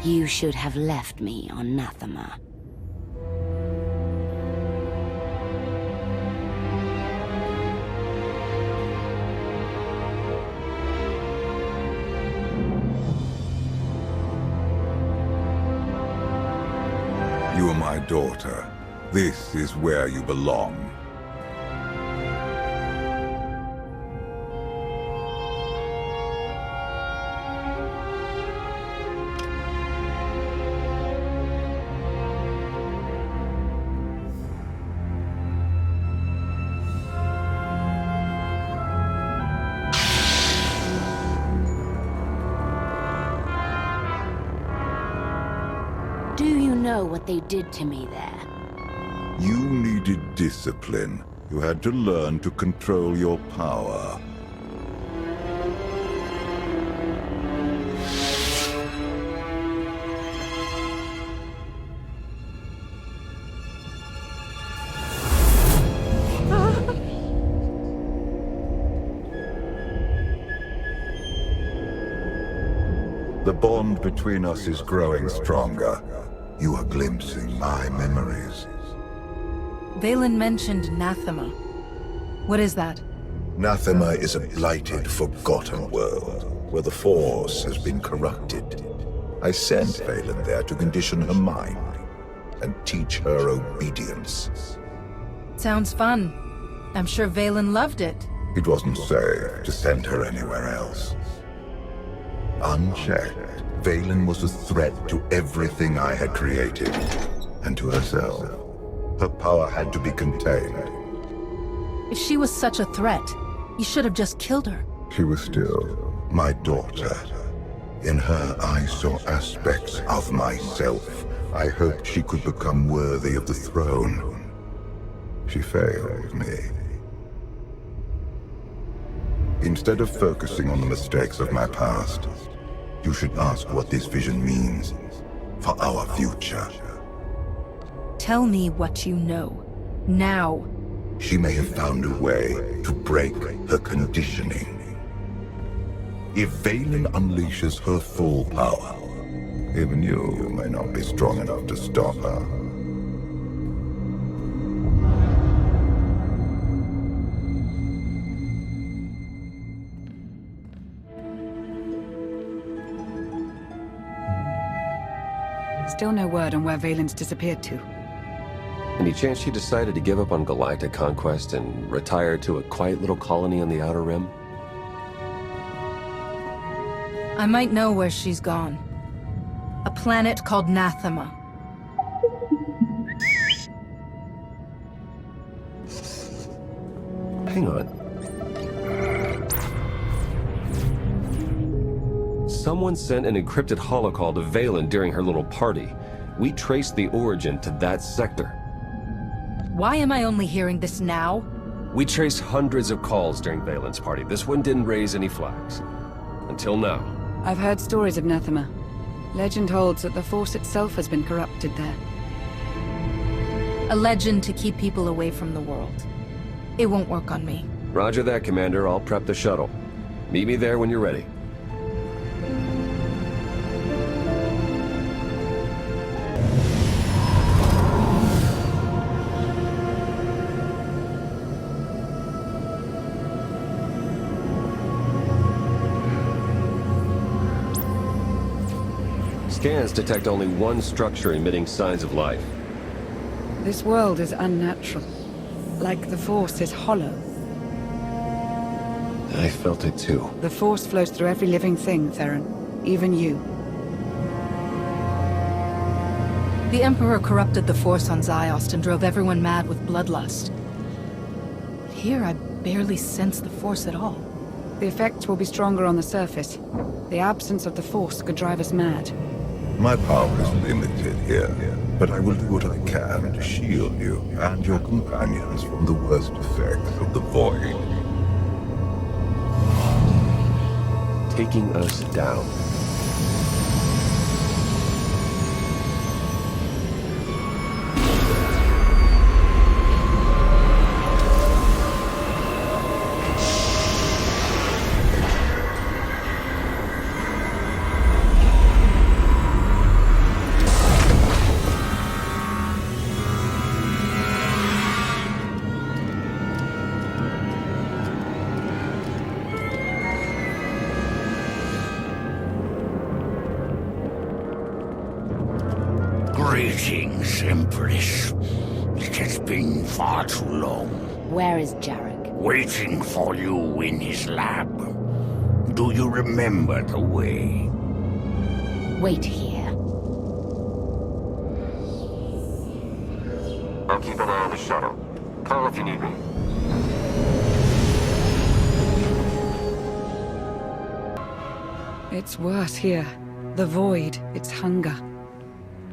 You should have left me on Nathema. You are my daughter. This is where you belong. Do you know what they did to me there? You needed discipline. You had to learn to control your power. The bond between us is growing stronger. You are glimpsing my memories. Vaylin mentioned Nathema. What is that? Nathema is a blighted, forgotten world, where the Force has been corrupted. I sent Vaylin there to condition her mind, and teach her obedience. Sounds fun. I'm sure Vaylin loved it. It wasn't safe to send her anywhere else. Unchecked, Vaylin was a threat to everything I had created, and to herself. Her power had to be contained. If she was such a threat, you should have just killed her. She was still my daughter. In her, I saw aspects of myself. I hoped she could become worthy of the throne. She failed me. Instead of focusing on the mistakes of my past, you should ask what this vision means for our future. Tell me what you know. Now. She may have found a way to break her conditioning. If Vaylin unleashes her full power, even you may not be strong enough to stop her. Still no word on where Vaylin's disappeared to. Any chance she decided to give up on galactic conquest and retire to a quiet little colony on the Outer Rim? I might know where she's gone. A planet called Nathema. Hang on. Someone sent an encrypted holocall to Vaylin during her little party. We traced the origin to that sector. Why am I only hearing this now? We traced hundreds of calls during Vaylin's party. This one didn't raise any flags. Until now. I've heard stories of Nathema. Legend holds that the Force itself has been corrupted there. A legend to keep people away from the world. It won't work on me. Roger that, Commander. I'll prep the shuttle. Meet me there when you're ready. Scans detect only one structure emitting signs of life. This world is unnatural. Like the Force is hollow. I felt it too. The Force flows through every living thing, Theron. Even you. The Emperor corrupted the Force on Ziost and drove everyone mad with bloodlust. But here I barely sense the Force at all. The effects will be stronger on the surface. The absence of the Force could drive us mad. My power is limited here, but I will do what I can to shield you and your companions from the worst effects of the Void. Taking us down. Greetings, Empress. It has been far too long. Where is Jarek? Waiting for you in his lab. Do you remember the way? Wait here. I'll keep an eye on the shuttle. Call if you need me. It's worse here. The void, its hunger.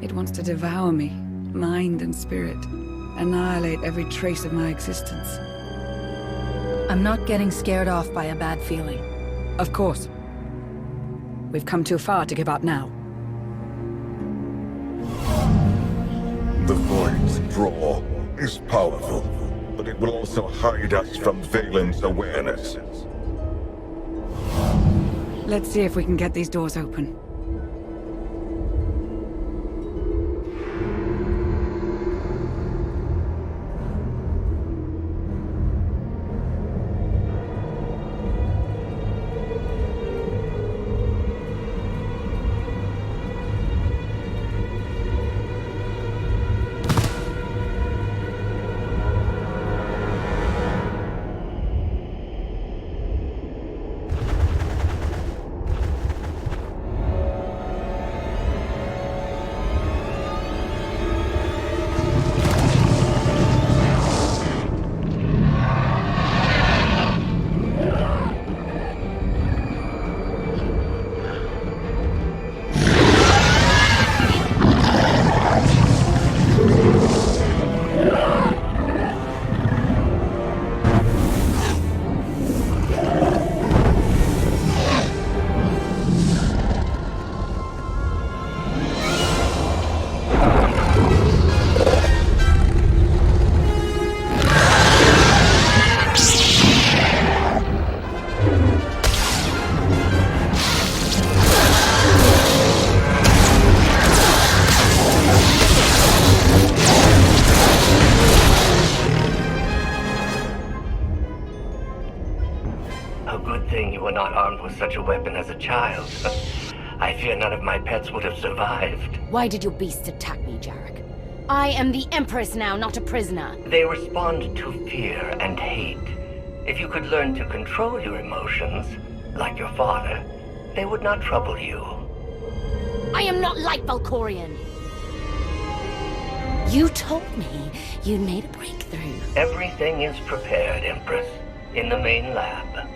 It wants to devour me, mind and spirit. Annihilate every trace of my existence. I'm not getting scared off by a bad feeling. Of course. We've come too far to give up now. The void's draw is powerful, but it will also hide us from Valen's awareness. Let's see if we can get these doors open. Such a weapon as a child. I fear none of my pets would have survived. Why did your beasts attack me, Jarek? I am the Empress now, not a prisoner. They respond to fear and hate. If you could learn to control your emotions, like your father, they would not trouble you. I am not like Valkorion. You told me you'd made a breakthrough. Everything is prepared, Empress, in the main lab.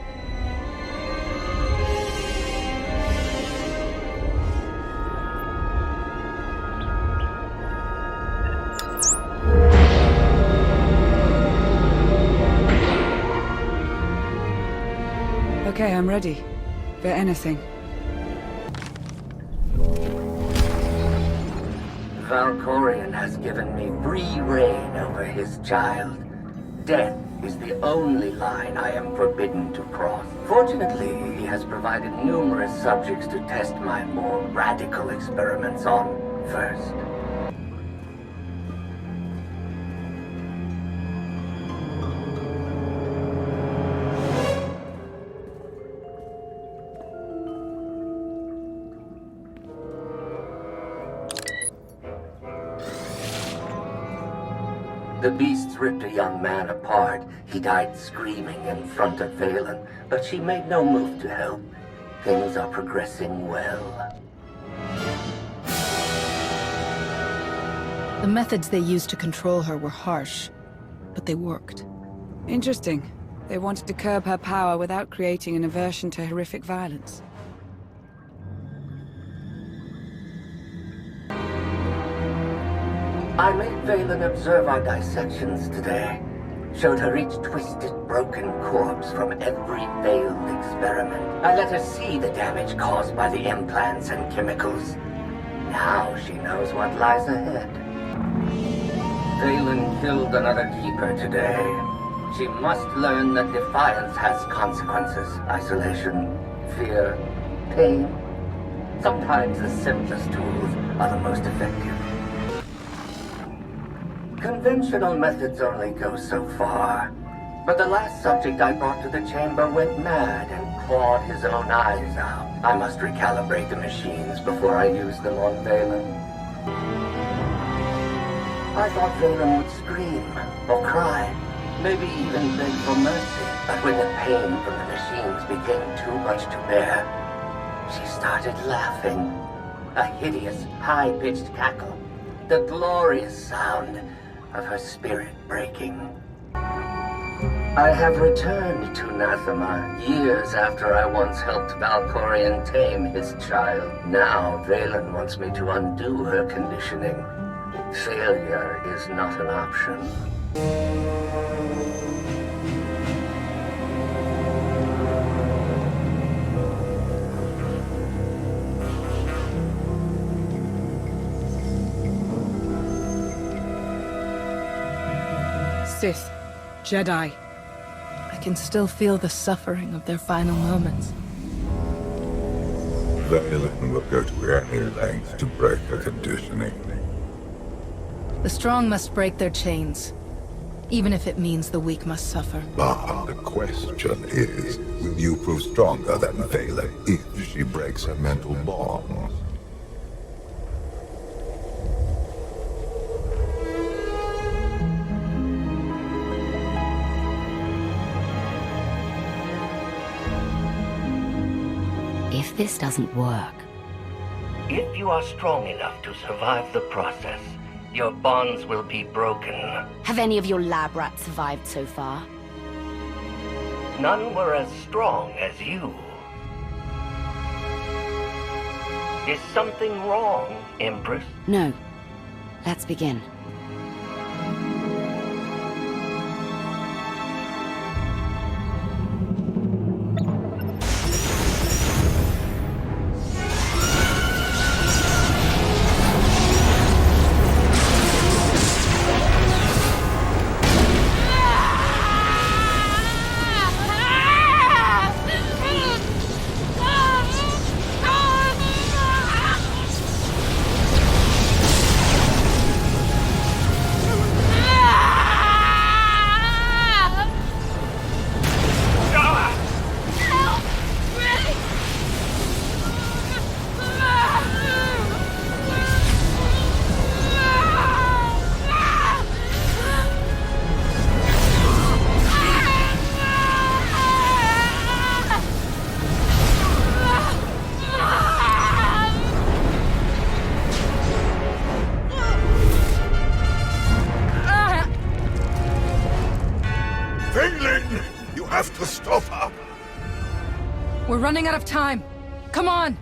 Okay, I'm ready. For anything. Valkorion has given me free reign over his child. Death is the only line I am forbidden to cross. Fortunately, he has provided numerous subjects to test my more radical experiments on first. The beasts ripped a young man apart. He died screaming in front of Valen, but she made no move to help. Things are progressing well. The methods they used to control her were harsh, but they worked. Interesting. They wanted to curb her power without creating an aversion to horrific violence. I made Valen observe our dissections today. Showed her each twisted, broken corpse from every failed experiment. I let her see the damage caused by the implants and chemicals. Now she knows what lies ahead. Valen killed another keeper today. She must learn that defiance has consequences. Isolation, fear, pain. Sometimes the simplest tools are the most effective. Conventional methods only go so far. But the last subject I brought to the chamber went mad and clawed his own eyes out. I must recalibrate the machines before I use them on Valen. I thought Valen would scream or cry, maybe even beg for mercy. But when the pain from the machines became too much to bear, she started laughing. A hideous, high-pitched cackle. The glorious sound of her spirit breaking. I have returned to Nathema years after I once helped Valkorion tame his child. Now Valen wants me to undo her conditioning. Failure is not an option. Sith, Jedi. I can still feel the suffering of their final moments. Valen will go to any length to break her conditioning. The strong must break their chains, even if it means the weak must suffer. But the question is, will you prove stronger than Valen if she breaks her mental bonds? If this doesn't work... If you are strong enough to survive the process, your bonds will be broken. Have any of your lab rats survived so far? None were as strong as you. Is something wrong, Empress? No. Let's begin. We're running out of time. Come on!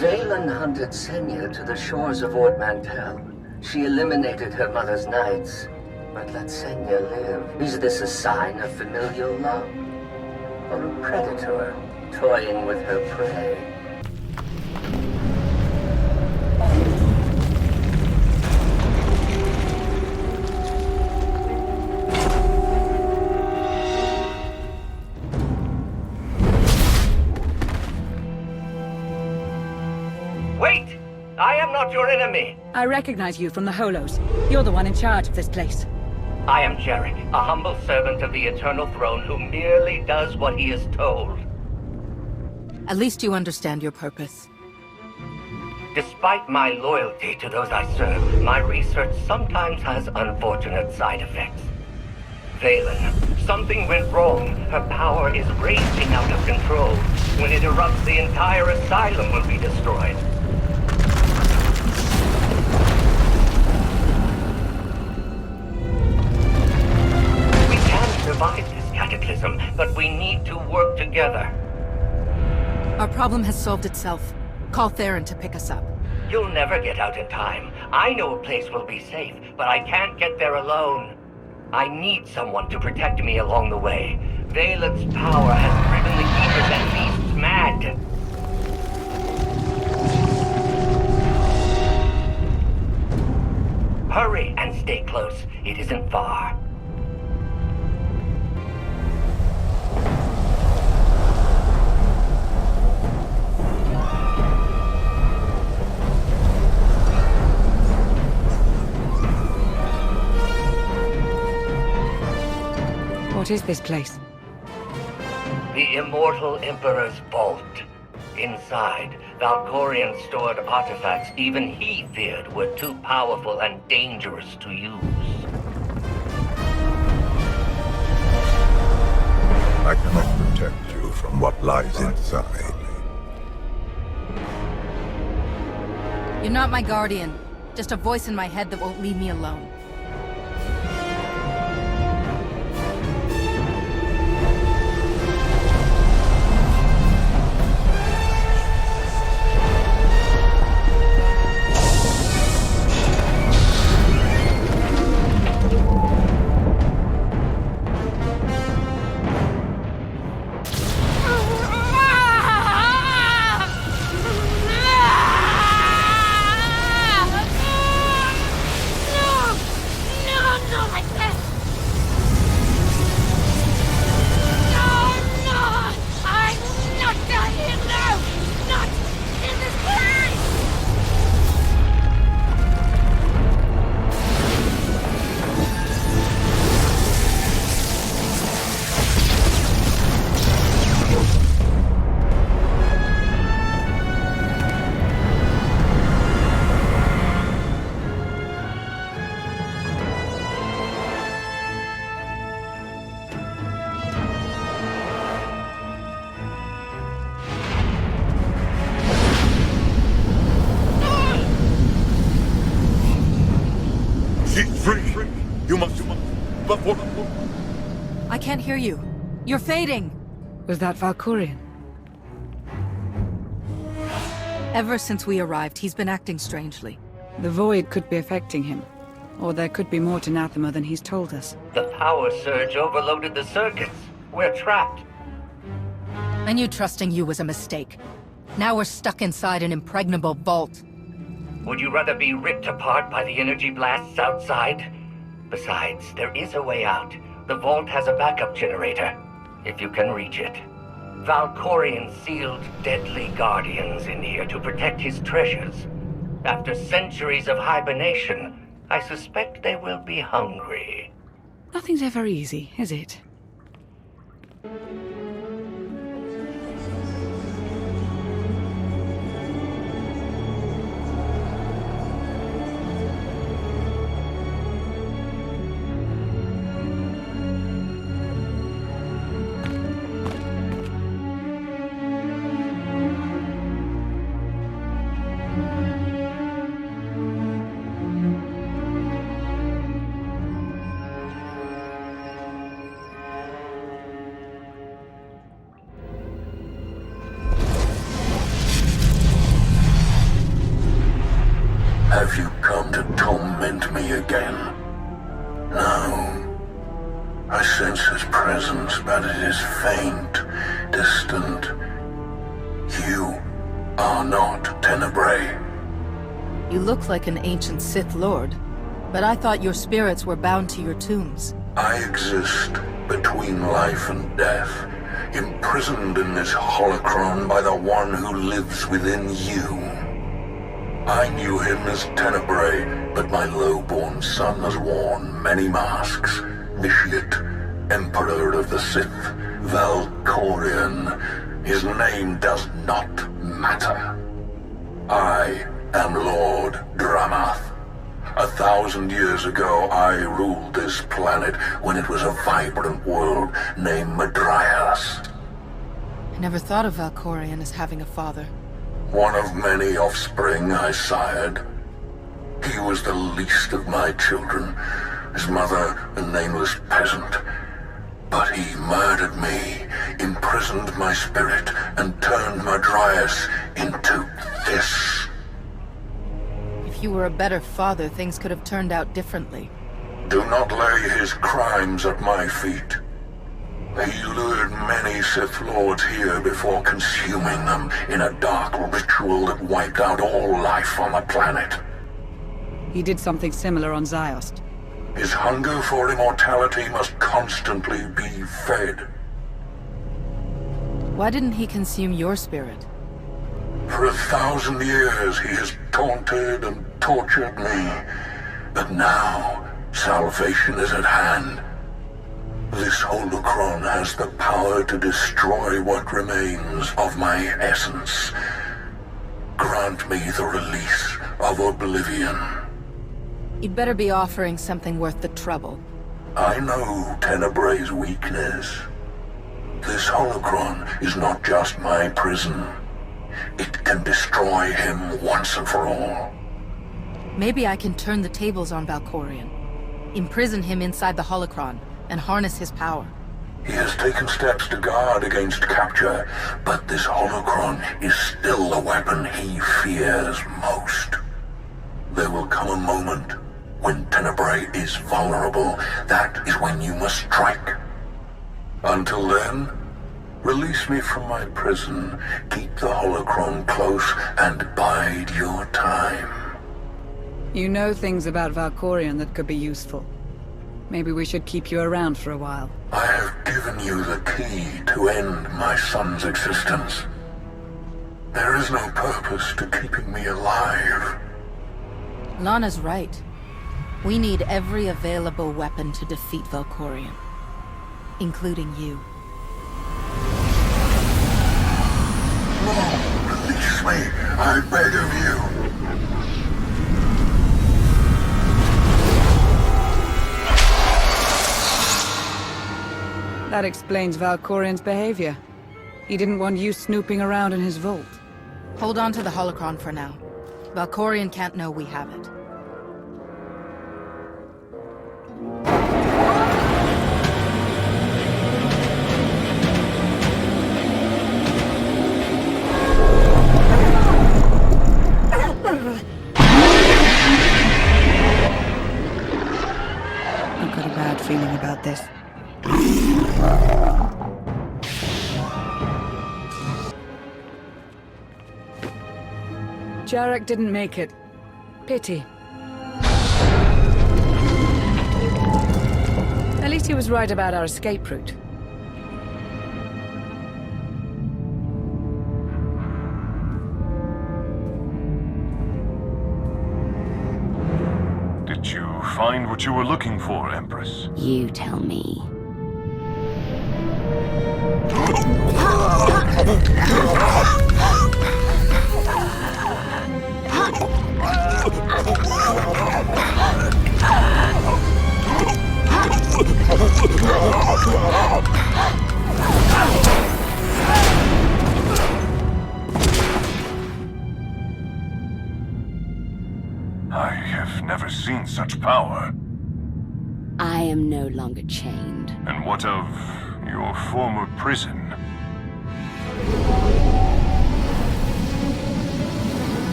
Valen hunted Senya to the shores of Ord Mantell. She eliminated her mother's knights, but let Senya live. Is this a sign of familial love? Or a predator toying with her prey? Wait! I am not your enemy! I recognize you from the Holos. You're the one in charge of this place. I am Jarek, a humble servant of the Eternal Throne who merely does what he is told. At least you understand your purpose. Despite my loyalty to those I serve, my research sometimes has unfortunate side effects. Valen, something went wrong. Her power is raging out of control. When it erupts, the entire asylum will be destroyed. We can survive this cataclysm, but we need to work together. Our problem has solved itself. Call Theron to pick us up. You'll never get out in time. I know a place will be safe, but I can't get there alone. I need someone to protect me along the way. Valen's power has driven the keepers and beasts mad. Hurry and stay close. It isn't far. What is this place? The Immortal Emperor's Vault. Inside, Valkorian stored artifacts even he feared were too powerful and dangerous to use. I cannot protect you from what lies inside. You're not my guardian. Just a voice in my head that won't leave me alone. I can't hear you. You're fading. Was that Valkorian? Ever since we arrived, he's been acting strangely. The Void could be affecting him. Or there could be more to Nathema than he's told us. The power surge overloaded the circuits. We're trapped. I knew trusting you was a mistake. Now we're stuck inside an impregnable vault. Would you rather be ripped apart by the energy blasts outside? Besides, there is a way out. The vault has a backup generator, if you can reach it. Valkorian sealed deadly guardians in here to protect his treasures. After centuries of hibernation, I suspect they will be hungry. Nothing's ever easy, is it? Have you come to torment me again? No. I sense his presence, but it is faint, distant. You are not Tenebrae. You look like an ancient Sith Lord, but I thought your spirits were bound to your tombs. I exist between life and death, imprisoned in this holocron by the one who lives within you. I knew him as Tenebrae, but my low-born son has worn many masks. Vitiate, Emperor of the Sith, Valkorian. His name does not matter. I am Lord Dramath. 1,000 years ago, I ruled this planet when it was a vibrant world named Madrias. I never thought of Valkorian as having a father. One of many offspring I sired. He was the least of my children, his mother a nameless peasant. But he murdered me, imprisoned my spirit, and turned Madrias into this. If you were a better father, things could have turned out differently. Do not lay his crimes at my feet. He lured many Sith Lords here before consuming them in a dark ritual that wiped out all life on the planet. He did something similar on Ziost. His hunger for immortality must constantly be fed. Why didn't he consume your spirit? For 1,000 years he has taunted and tortured me. But now, salvation is at hand. This holocron has the power to destroy what remains of my essence. Grant me the release of oblivion. You'd better be offering something worth the trouble. I know Tenebrae's weakness. This holocron is not just my prison. It can destroy him once and for all. Maybe I can turn the tables on Valkorion. Imprison him inside the holocron and harness his power. He has taken steps to guard against capture, but this holocron is still the weapon he fears most. There will come a moment when Tenebrae is vulnerable. That is when you must strike. Until then, release me from my prison, keep the holocron close, and bide your time. You know things about Valkorion that could be useful. Maybe we should keep you around for a while. I have given you the key to end my son's existence. There is no purpose to keeping me alive. Lana's right. We need every available weapon to defeat Valkorion, including you. No, release me, I beg of you. That explains Valkorion's behavior. He didn't want you snooping around in his vault. Hold on to the holocron for now. Valkorion can't know we have it. I've got a bad feeling about this. Jarek didn't make it. Pity. At least he was right about our escape route. Did you find what you were looking for, Empress? You tell me. I have never seen such power. I am no longer chained. And what of your former prison?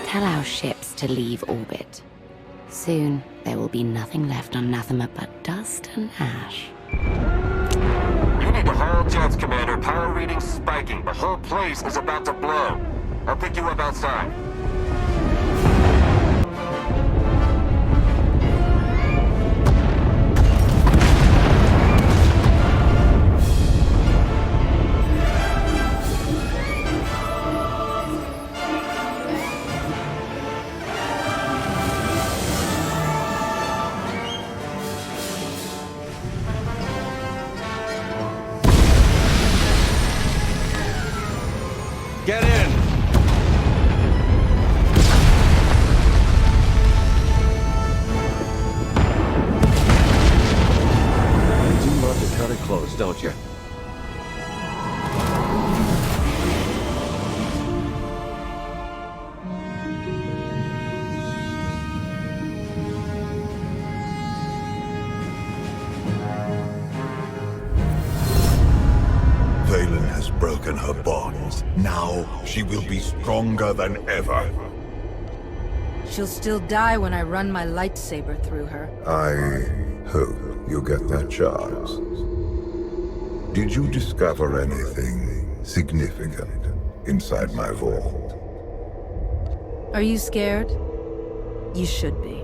Tell our ships to leave orbit. Soon, there will be nothing left on Nathema but dust and ash. You need to hold jets, Commander. Power readings spiking. The whole place is about to blow. I'll pick you up outside. Get in! You do love to cut it close, don't you? Valen has broken her bonds. Now she will be stronger than ever. She'll still die when I run my lightsaber through her. I hope you get that chance. Did you discover anything significant inside my vault? Are you scared? You should be.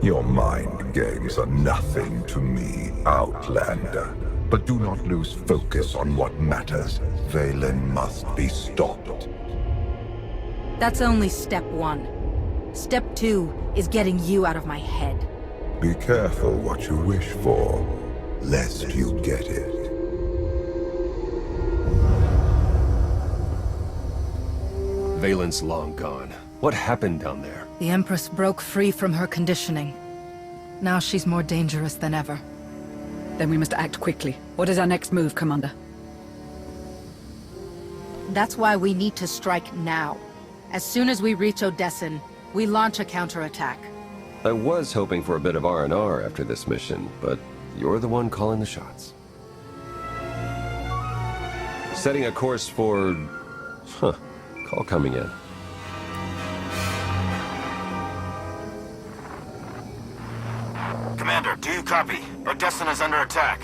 Your mind games are nothing to me, Outlander. But do not lose focus on what matters. Valen must be stopped. That's only step 1. Step 2 is getting you out of my head. Be careful what you wish for, lest you get it. Valen's long gone. What happened down there? The Empress broke free from her conditioning. Now she's more dangerous than ever. Then we must act quickly. What is our next move, Commander? That's why we need to strike now. As soon as we reach Odessen, we launch a counterattack. I was hoping for a bit of R&R after this mission, but you're the one calling the shots. Setting a course for... Call coming in. Commander, do you copy? Odessen is under attack.